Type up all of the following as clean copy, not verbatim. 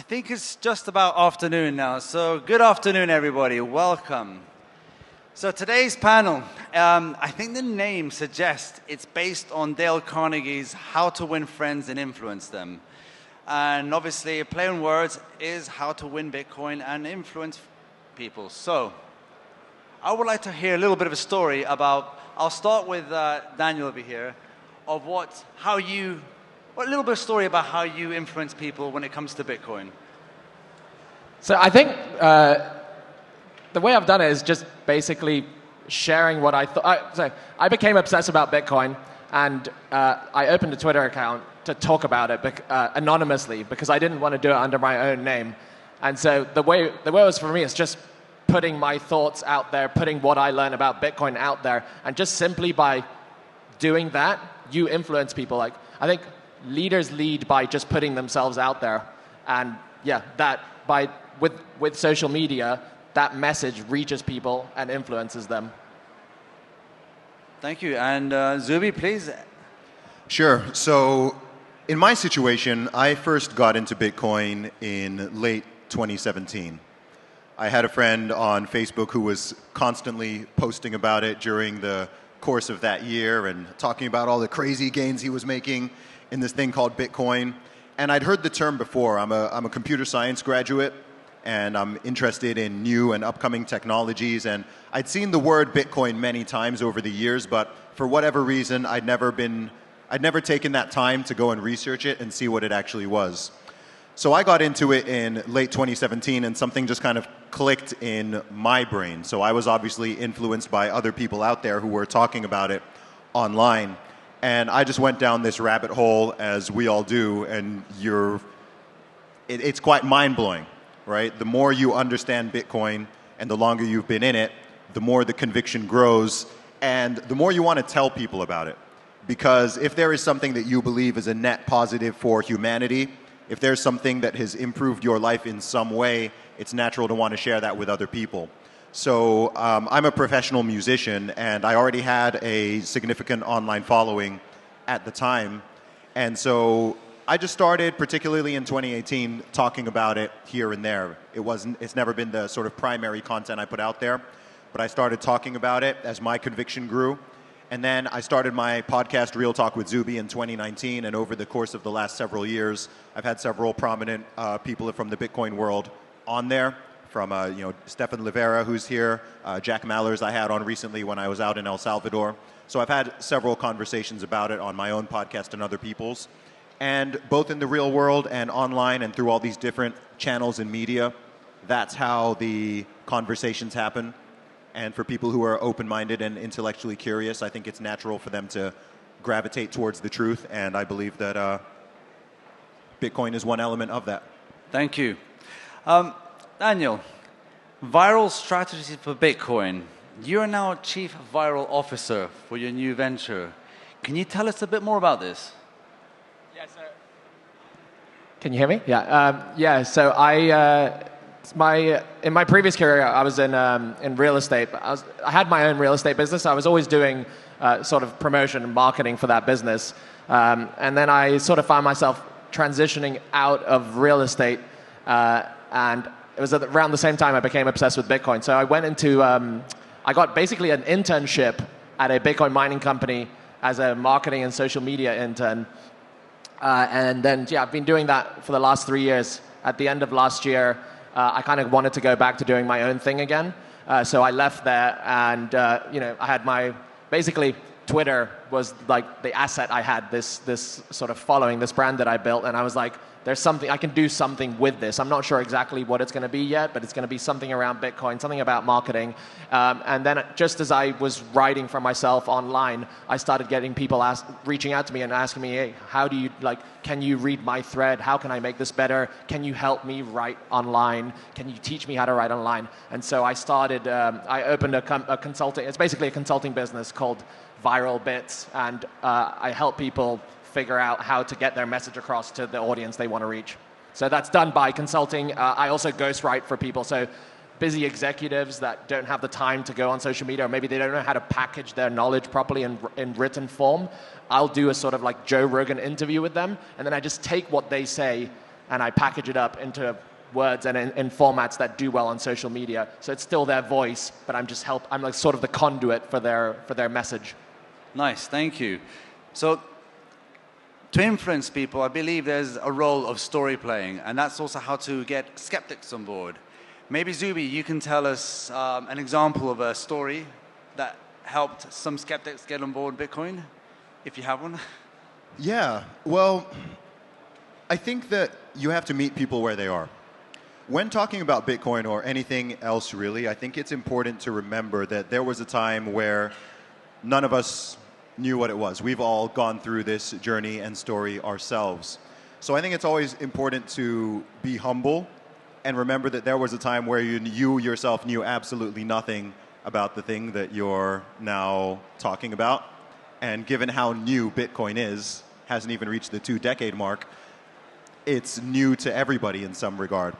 think it's just about afternoon now, so good afternoon, everybody. Welcome. So today's panel, I think the name suggests it's based on Dale Carnegie's How to Win Friends and Influence Them. And obviously, a play on words is how to win Bitcoin and influence people. So I would like to hear a little bit of a story about, I'll start with Daniel over here, of a little bit of story about how you influence people when it comes to Bitcoin. So I think the way I've done it is just basically sharing what I thought. So I became obsessed about Bitcoin, and I opened a Twitter account to talk about it anonymously because I didn't want to do it under my own name. And so the way it was for me is just putting my thoughts out there, putting what I learned about Bitcoin out there, and just simply by doing that, you influence people. Like I think leaders lead by just putting themselves out there, and with social media, that message reaches people and influences them. Thank you. And Zuby, please. Sure. So in my situation, I first got into Bitcoin in late 2017. I had a friend on Facebook who was constantly posting about it during the course of that year and talking about all the crazy gains he was making in this thing called Bitcoin. And I'd heard the term before. I'm a computer science graduate, and I'm interested in new and upcoming technologies. And I'd seen the word Bitcoin many times over the years, but for whatever reason, I'd never taken that time to go and research it and see what it actually was. So I got into it in late 2017, and something just kind of clicked in my brain. So I was obviously influenced by other people out there who were talking about it online. And I just went down this rabbit hole, as we all do, and it's quite mind-blowing, right? The more you understand Bitcoin and the longer you've been in it, the more the conviction grows, and the more you want to tell people about it. Because if there is something that you believe is a net positive for humanity, if there's something that has improved your life in some way, it's natural to want to share that with other people. So I'm a professional musician, and I already had a significant online following at the time. And so I just started, particularly in 2018, talking about it here and there. It's never been the sort of primary content I put out there, but I started talking about it as my conviction grew. And then I started my podcast, Real Talk with Zuby, in 2019, and over the course of the last several years, I've had several prominent people from the Bitcoin world on there. From Stefan Livera, who's here, Jack Mallers I had on recently when I was out in El Salvador. So I've had several conversations about it on my own podcast and other people's. And both in the real world and online and through all these different channels and media, that's how the conversations happen. And for people who are open-minded and intellectually curious, I think it's natural for them to gravitate towards the truth. And I believe that Bitcoin is one element of that. Thank you. Daniel, viral strategies for Bitcoin. You are now Chief Viral Officer for your new venture. Can you tell us a bit more about this? Yes, sir. Can you hear me? Yeah. So in my previous career, I was in real estate. I had my own real estate business. I was always doing sort of promotion and marketing for that business. And then I sort of found myself transitioning out of real estate, and it was around the same time I became obsessed with Bitcoin. So I went into, I got basically an internship at a Bitcoin mining company as a marketing and social media intern. And then, I've been doing that for the last 3 years. At the end of last year, I kind of wanted to go back to doing my own thing again. So I left there, and I had basically Twitter was like the asset I had, this sort of following, this brand that I built, and I was like, there's something, I can do something with this. I'm not sure exactly what it's going to be yet, but it's going to be something around Bitcoin, something about marketing. And then just as I was writing for myself online, I started getting people reaching out to me and asking me, hey, how do you, can you read my thread? How can I make this better? Can you help me write online? Can you teach me how to write online? And so I started, I opened a consulting, it's basically a consulting business called Viral Bits, and I help people figure out how to get their message across to the audience they want to reach. So that's done by consulting. I also ghostwrite for people. So busy executives that don't have the time to go on social media, or maybe they don't know how to package their knowledge properly in written form, I'll do a sort of like Joe Rogan interview with them, and then I just take what they say and I package it up into words and in formats that do well on social media. So it's still their voice, but I'm like sort of the conduit for their message. Nice, thank you. So to influence people, I believe there's a role of story playing, and that's also how to get skeptics on board. Maybe Zuby, you can tell us an example of a story that helped some skeptics get on board Bitcoin, if you have one. Yeah, well, I think that you have to meet people where they are. When talking about Bitcoin or anything else really, I think it's important to remember that there was a time where none of us knew what it was. We've all gone through this journey and story ourselves. So I think it's always important to be humble and remember that there was a time where you yourself knew absolutely nothing about the thing that you're now talking about. And given how new Bitcoin is, hasn't even reached the 2-decade mark, it's new to everybody in some regard.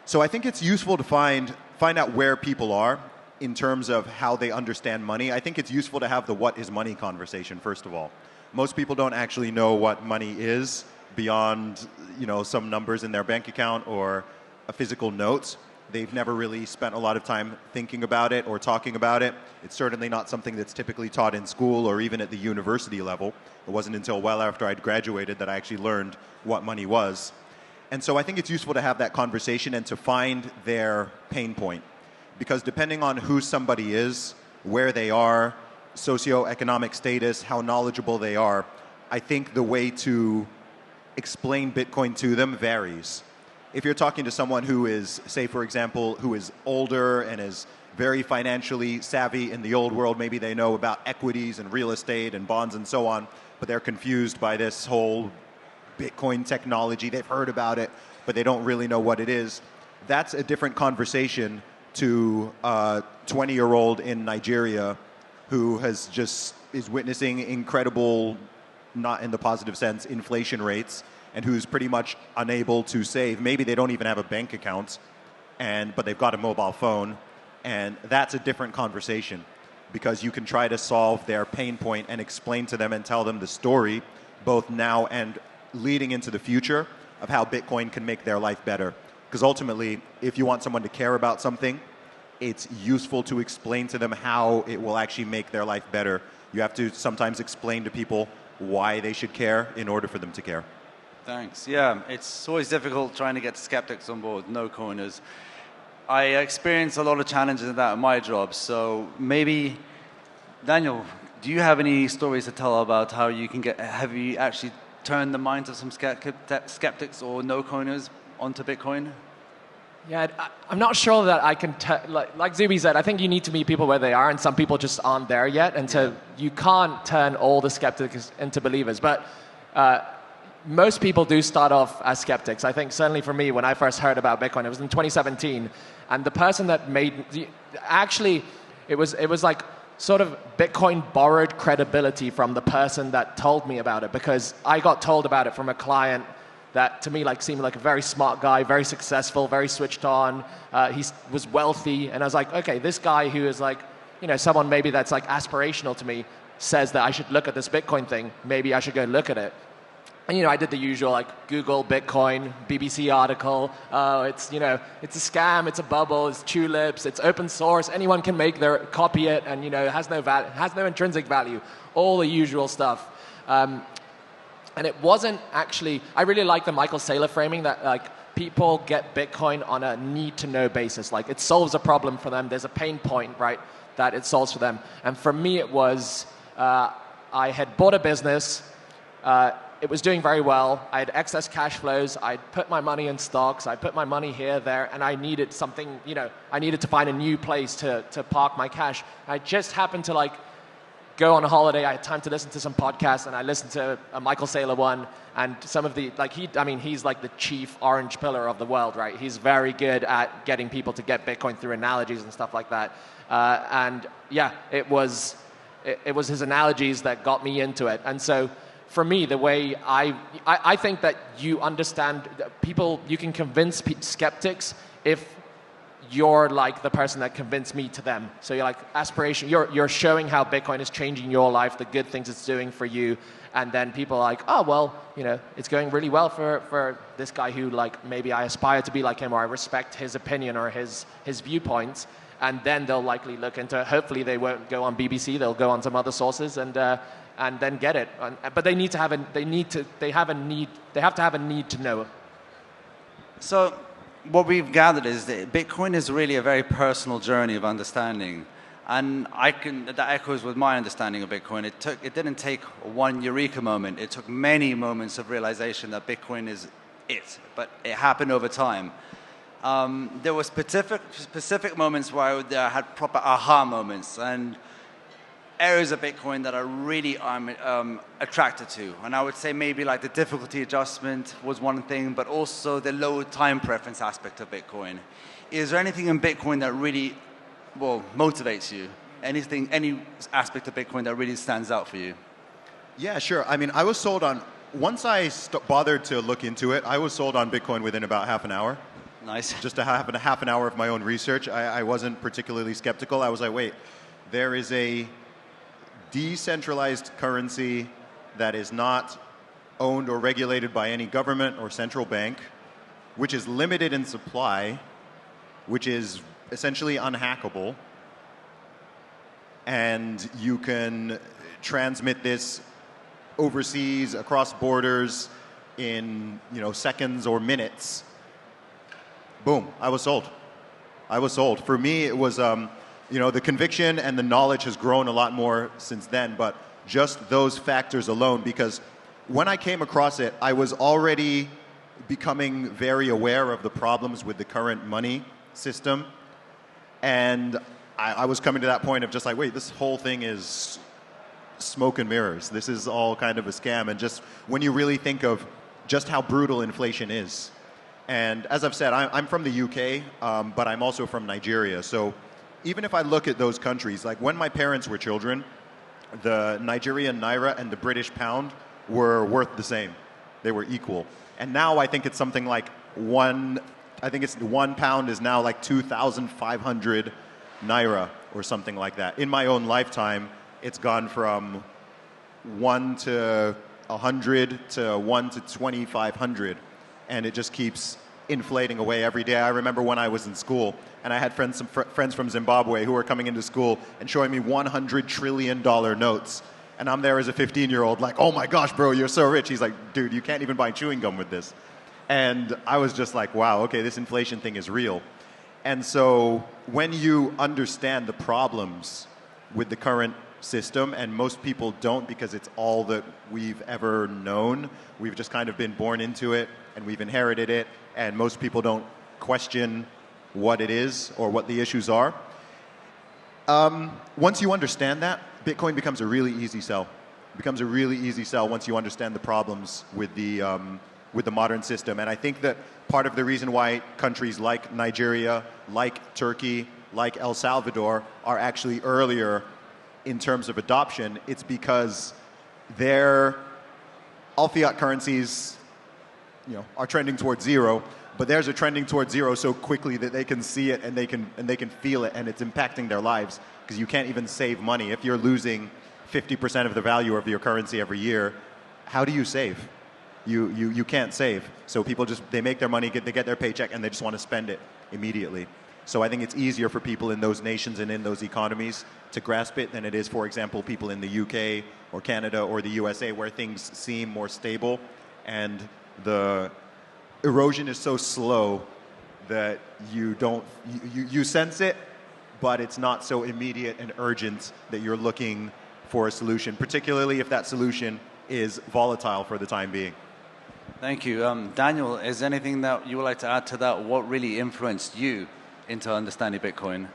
So I think it's useful to find out where people are in terms of how they understand money. I think it's useful to have the what is money conversation, first of all. Most people don't actually know what money is beyond, some numbers in their bank account or a physical note. They've never really spent a lot of time thinking about it or talking about it. It's certainly not something that's typically taught in school or even at the university level. It wasn't until well after I'd graduated that I actually learned what money was. And so I think it's useful to have that conversation and to find their pain point. Because depending on who somebody is, where they are, socioeconomic status, how knowledgeable they are, I think the way to explain Bitcoin to them varies. If you're talking to someone who is, say, for example, who is older and is very financially savvy in the old world, maybe they know about equities and real estate and bonds and so on, but they're confused by this whole Bitcoin technology. They've heard about it, but they don't really know what it is. That's a different conversation to a 20-year-old in Nigeria who is witnessing incredible, not in the positive sense, inflation rates, and who's pretty much unable to save. Maybe they don't even have a bank account, but they've got a mobile phone, and that's a different conversation because you can try to solve their pain point and explain to them and tell them the story, both now and leading into the future, of how Bitcoin can make their life better. Because ultimately, if you want someone to care about something, it's useful to explain to them how it will actually make their life better. You have to sometimes explain to people why they should care in order for them to care. Thanks. Yeah, it's always difficult trying to get skeptics on board, no coiners. I experience a lot of challenges in that in my job. So maybe, Daniel, do you have any stories to tell about how you can have you actually turned the minds of some skeptics or no coiners onto Bitcoin? Yeah, I'm not sure that I can, like Zuby said, I think you need to meet people where they are, and some people just aren't there yet, and so you can't turn all the skeptics into believers. But most people do start off as skeptics. I think certainly for me, when I first heard about Bitcoin, it was in 2017, and the person that it was like sort of Bitcoin borrowed credibility from the person that told me about it, because I got told about it from a client that to me seemed like a very smart guy, very successful, very switched on. He was wealthy, and I was like, okay, this guy who is someone maybe that's aspirational to me says that I should look at this Bitcoin thing. Maybe I should go look at it. And I did the usual Google Bitcoin, BBC article. It's a scam, it's a bubble, it's tulips, it's open source. Anyone can copy it, and it has no intrinsic value. All the usual stuff. And it wasn't actually. I really like the Michael Saylor framing that people get Bitcoin on a need-to-know basis. It solves a problem for them. There's a pain point, right, that it solves for them. And for me, it was I had bought a business. It was doing very well. I had excess cash flows. I'd put my money in stocks. I put my money here, there, and I needed something, I needed to find a new place to park my cash. I just happened to go on a holiday. I had time to listen to some podcasts, and I listened to a Michael Saylor one, and some of the, he's the chief orange pillar of the world, right? He's very good at getting people to get Bitcoin through analogies and stuff like that. And yeah, it was his analogies that got me into it. And so, for me, the way I think that you understand people, you can convince skeptics if you're like the person that convinced me to them. So you're like aspiration. You're showing how Bitcoin is changing your life, the good things it's doing for you, and then people are like, oh well, it's going really well for this guy who like maybe I aspire to be like him, or I respect his opinion or his viewpoints, and then they'll likely look into it. Hopefully they won't go on BBC. They'll go on some other sources and then get it. But they have to have a need to know. So what we've gathered is that Bitcoin is really a very personal journey of understanding. And that echoes with my understanding of Bitcoin. It didn't take one eureka moment. It took many moments of realization that Bitcoin is it. But it happened over time. There were specific moments where I had proper aha moments and areas of Bitcoin that I really am attracted to. And I would say maybe like the difficulty adjustment was one thing, but also the low time preference aspect of Bitcoin. Is there anything in Bitcoin that really, motivates you? Any aspect of Bitcoin that really stands out for you? Yeah, sure. I mean, I was sold on, once I bothered to look into it, I was sold on Bitcoin within about half an hour. Nice. Just to have half an hour of my own research. I wasn't particularly skeptical. I was like, wait, there is a decentralized currency that is not owned or regulated by any government or central bank, which is limited in supply, which is essentially unhackable, and you can transmit this overseas, across borders, in seconds or minutes. Boom, I was sold. For me, it was the conviction and the knowledge has grown a lot more since then, but just those factors alone, because when I came across it, I was already becoming very aware of the problems with the current money system, and I was coming to that point of just like, wait, this whole thing is smoke and mirrors. This is all kind of a scam, and just when you really think of just how brutal inflation is. And as I've said, I'm from the UK, but I'm also from Nigeria, so even if I look at those countries, like when my parents were children, the Nigerian naira and the British pound were worth the same. They were equal. And now I think it's something like one pound is now like 2,500 naira or something like that. In my own lifetime, it's gone from 1 to 100 to 1 to 2,500. And it just keeps inflating away every day. I remember when I was in school, and I had friends from Zimbabwe who were coming into school and showing me $100 trillion notes. And I'm there as a 15-year-old like, oh my gosh, bro, you're so rich. He's like, dude, you can't even buy chewing gum with this. And I was just like, wow, okay, this inflation thing is real. And so when you understand the problems with the current system, and most people don't because it's all that we've ever known, we've just kind of been born into it, and we've inherited it, and most people don't question what it is or what the issues are. Once you understand that, Bitcoin becomes a really easy sell. It becomes a really easy sell once you understand the problems with the modern system. And I think that part of the reason why countries like Nigeria, like Turkey, like El Salvador are actually earlier in terms of adoption, it's because all fiat currencies are trending towards zero, but theirs are trending towards zero so quickly that they can see it and they can feel it, and it's impacting their lives, because you can't even save money. If you're losing 50% of the value of your currency every year, how do you save? You can't save. So people they make their money, they get their paycheck, and they just want to spend it immediately. So I think it's easier for people in those nations and in those economies to grasp it than it is, for example, people in the UK or Canada or the USA, where things seem more stable and the erosion is so slow that you sense it, but it's not so immediate and urgent that you're looking for a solution, particularly if that solution is volatile for the time being. Thank you. Daniel, is there anything that you would like to add to that? What really influenced you into understanding Bitcoin?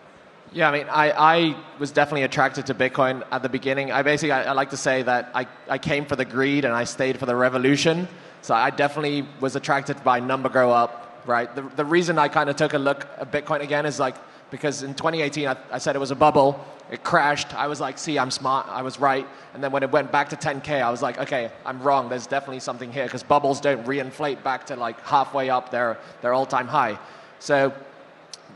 Yeah, I mean, I was definitely attracted to Bitcoin at the beginning. I like to say that I came for the greed and I stayed for the revolution. So I definitely was attracted by number go up, right? The reason I kind of took a look at Bitcoin again is because in 2018 I said it was a bubble. It crashed. I was like, see, I'm smart. I was right. And then when it went back to 10K, I was like, okay, I'm wrong. There's definitely something here, because bubbles don't reinflate back to like halfway up their all-time high. So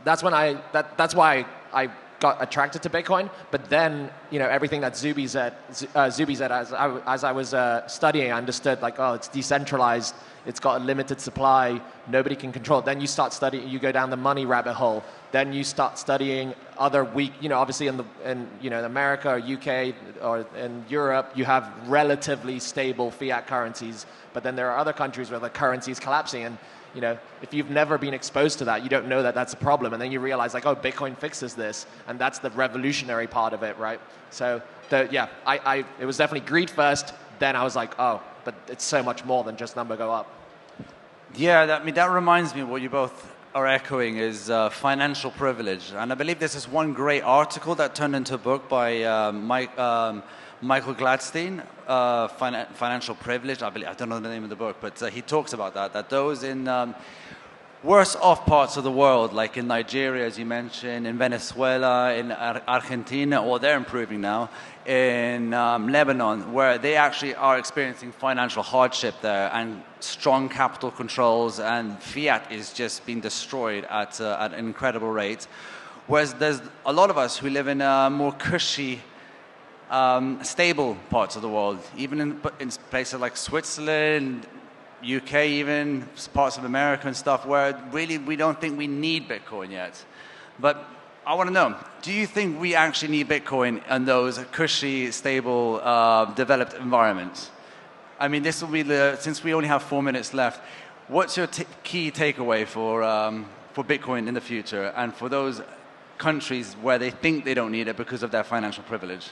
that's why I got attracted to Bitcoin. But then, everything that Zuby said as I was studying, I understood like, oh, it's decentralized, it's got a limited supply, nobody can control it. Then you start studying, you go down the money rabbit hole. Then you start studying other weak, obviously in America or UK or in Europe, you have relatively stable fiat currencies. But then there are other countries where the currency is collapsing, and if you've never been exposed to that, you don't know that that's a problem. And then you realize like, oh, Bitcoin fixes this, and that's the revolutionary part of it, right? So it was definitely greed first. Then I was like, oh, but it's so much more than just number go up. Yeah, that reminds me of what you both are echoing is financial privilege. And I believe this is one great article that turned into a book by Michael Gladstein, Financial Privilege. I don't know the name of the book, but he talks about that those in worse off parts of the world, like in Nigeria, as you mentioned, in Venezuela, in Argentina, or they're improving now, in Lebanon, where they actually are experiencing financial hardship there and strong capital controls, and fiat is just being destroyed at an incredible rate. Whereas there's a lot of us who live in more cushy, stable parts of the world, even in places like Switzerland, UK, even parts of America and stuff, where really we don't think we need Bitcoin yet. But I want to know, do you think we actually need Bitcoin in those cushy, stable, developed environments? I mean, this will be since we only have 4 minutes left, what's your key takeaway for Bitcoin in the future and for those countries where they think they don't need it because of their financial privilege?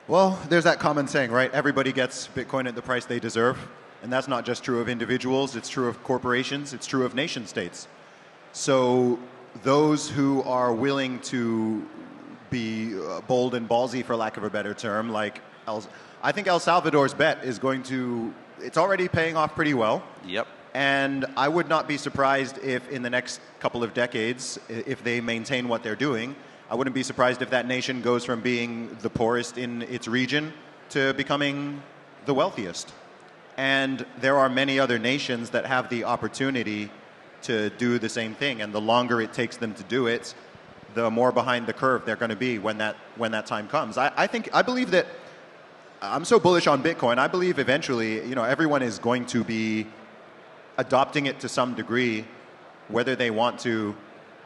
Well, there's that common saying, right? Everybody gets Bitcoin at the price they deserve. And that's not just true of individuals, it's true of corporations, it's true of nation states. So those who are willing to be bold and ballsy, for lack of a better term, like I think El Salvador's bet is it's already paying off pretty well. Yep. And I would not be surprised if in the next couple of decades, if they maintain what they're doing, I wouldn't be surprised if that nation goes from being the poorest in its region to becoming the wealthiest. And there are many other nations that have the opportunity to do the same thing. And the longer it takes them to do it, the more behind the curve they're going to be when that time comes. I believe that I'm so bullish on Bitcoin. I believe eventually, everyone is going to be adopting it to some degree, whether they want to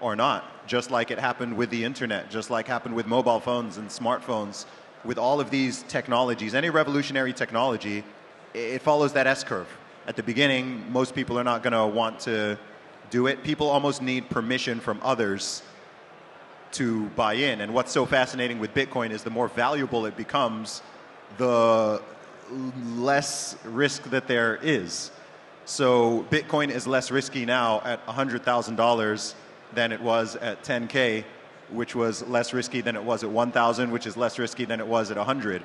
or not. Just like it happened with the internet, just like happened with mobile phones and smartphones, with all of these technologies, any revolutionary technology, it follows that S-curve. At the beginning, most people are not going to want to do it. People almost need permission from others to buy in. And what's so fascinating with Bitcoin is the more valuable it becomes, the less risk that there is. So Bitcoin is less risky now at $100,000 than it was at 10K, which was less risky than it was at 1,000, which is less risky than it was at 100.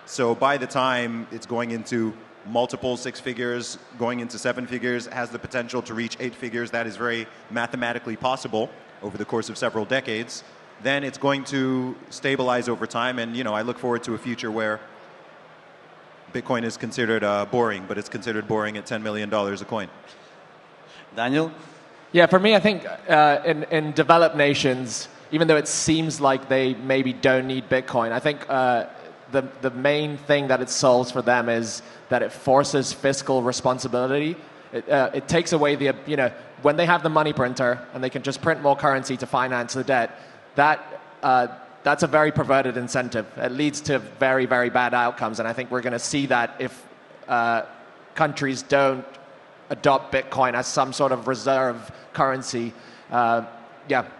So by the time it's going into multiple 6 figures, going into 7 figures, has the potential to reach 8 figures. That is very mathematically possible over the course of several decades. Then it's going to stabilize over time. And, I look forward to a future where Bitcoin is considered boring, but it's considered boring at $10 million a coin. Daniel? Yeah, for me, I think in developed nations, even though it seems like they maybe don't need Bitcoin, I think the main thing that it solves for them is that it forces fiscal responsibility. It takes away when they have the money printer and they can just print more currency to finance the debt, that's a very perverted incentive. It leads to very, very bad outcomes. And I think we're going to see that if countries don't adopt Bitcoin as some sort of reserve currency.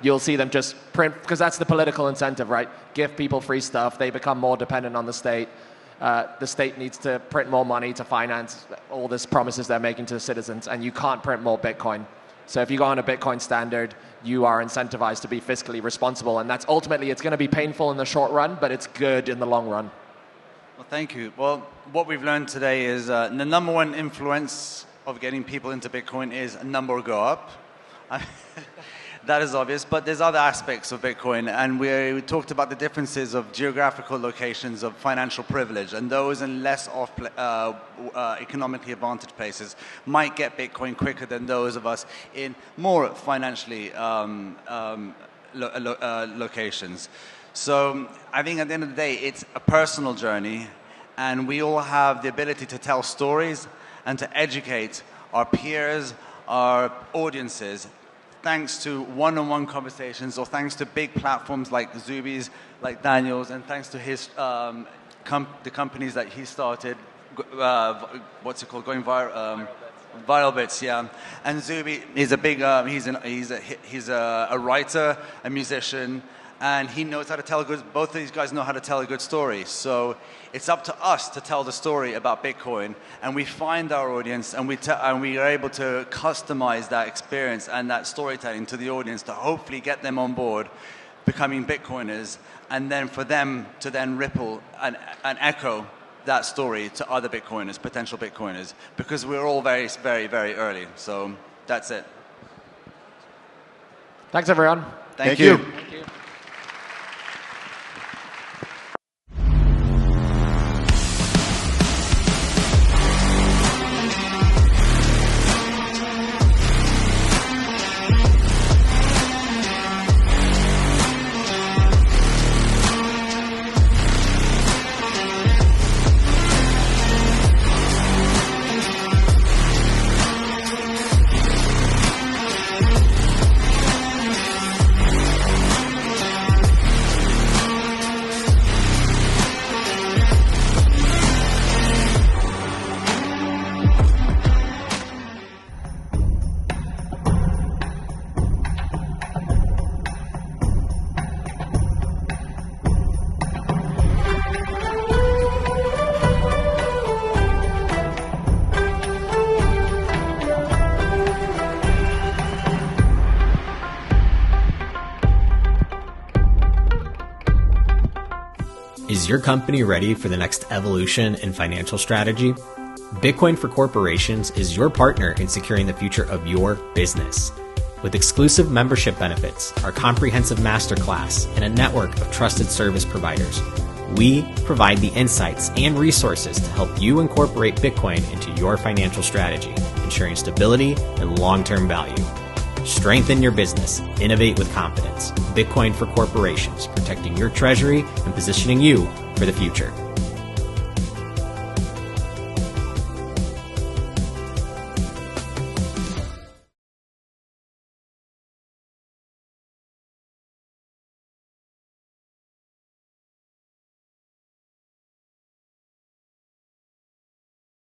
You'll see them just print, because that's the political incentive, right? Give people free stuff. They become more dependent on the state. The state needs to print more money to finance all these promises they're making to the citizens, and you can't print more Bitcoin. So if you go on a Bitcoin standard, you are incentivized to be fiscally responsible, and that's ultimately, it's going to be painful in the short run, but it's good in the long run. Well, thank you. Well, what we've learned today is the number one influence of getting people into Bitcoin is a number go up. that is obvious, but there's other aspects of Bitcoin, and we talked about the differences of geographical locations of financial privilege, and those in less economically advantaged places might get Bitcoin quicker than those of us in more financially locations. So I think at the end of the day, it's a personal journey, and we all have the ability to tell stories and to educate our peers, our audiences, thanks to one-on-one conversations, or thanks to big platforms like Zuby's, like Daniel's, and thanks to his the companies that he started. What's it called? Going viral. Viral Bits, yeah. And Zuby is a big. He's a writer, a musician, and he knows how to tell a good. Both of these guys know how to tell a good story. So it's up to us to tell the story about Bitcoin, and we find our audience, and we are able to customize that experience and that storytelling to the audience to hopefully get them on board, becoming Bitcoiners, and then for them to then ripple and echo that story to other Bitcoiners, potential Bitcoiners, because we're all very, very, very early. So that's it. Thanks, everyone. Thank you. Thank you. Is your company ready for the next evolution in financial strategy? Bitcoin for Corporations is your partner in securing the future of your business. With exclusive membership benefits, our comprehensive masterclass, and a network of trusted service providers, we provide the insights and resources to help you incorporate Bitcoin into your financial strategy, ensuring stability and long-term value. Strengthen your business. Innovate with confidence. Bitcoin for Corporations, protecting your treasury and positioning you for the future.